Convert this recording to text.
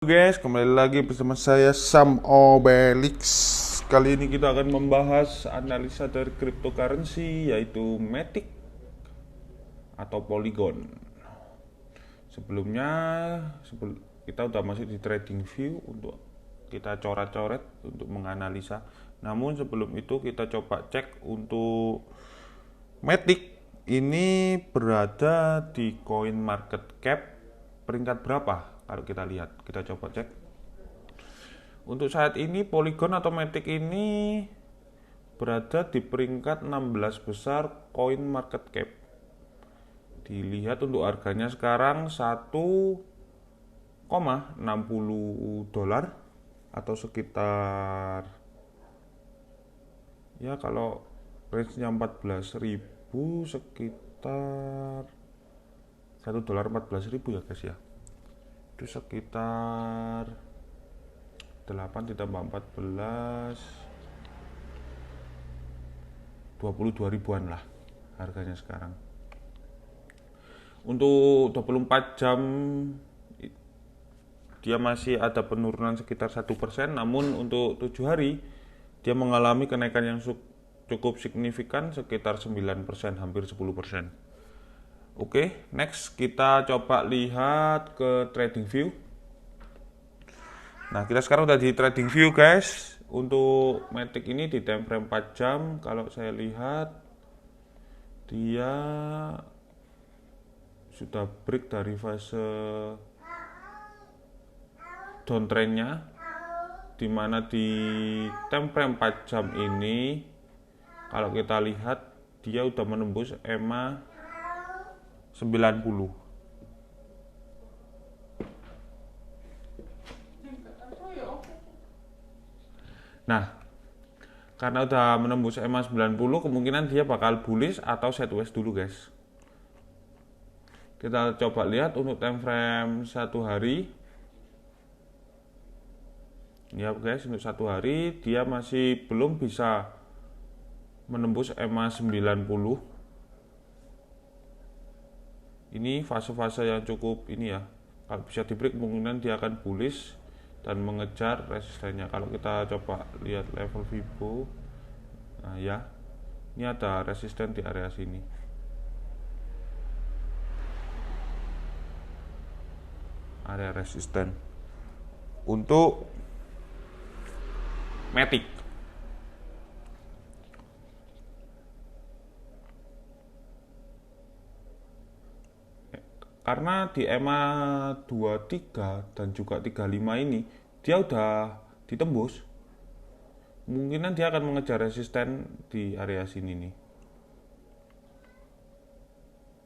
Guys, kembali lagi bersama saya Sam Obelix. Kali ini kita akan membahas analisa dari cryptocurrency, yaitu Matic atau Polygon. Sebelumnya kita udah masuk di trading view untuk kita coret-coret untuk menganalisa. Namun sebelum itu kita coba cek untuk Matic ini berada di coin market cap peringkat berapa. Kalau kita lihat, kita coba cek. Untuk saat ini Polygon atau Matic ini berada di peringkat 16 besar coin market cap. Dilihat untuk harganya sekarang 1,60 dolar atau sekitar, ya kalau range-nya 14.000 sekitar 1 dolar 14.000 ya guys ya. Itu sekitar 8 ditambah 14 22 ribuan lah harganya sekarang. Untuk 24 jam dia masih ada penurunan sekitar 1%, namun untuk 7 hari dia mengalami kenaikan yang cukup signifikan sekitar 9%, hampir 10%. Oke, next kita coba lihat ke trading view. Nah, kita sekarang udah di trading view guys. Untuk Matic ini di time frame 4 jam, kalau saya lihat dia sudah break dari fase downtrendnya, dimana di time frame 4 jam ini kalau kita lihat dia udah menembus EMA 90. Nah, karena udah menembus EMA 90, kemungkinan dia bakal bullish atau sideways dulu guys. Kita coba lihat untuk time frame 1 hari. Ya guys, untuk 1 hari dia masih belum bisa menembus EMA 90. Ini fase-fase yang cukup ini ya. Kalau bisa di break kemungkinan dia akan bullish dan mengejar resistennya. Kalau kita coba lihat level Fibo, nah ya, ini ada resisten di area sini. Area resisten untuk Matic. Karena di EMA 23 dan juga 35 ini dia udah ditembus, kemungkinan dia akan mengejar resisten di area sini nih.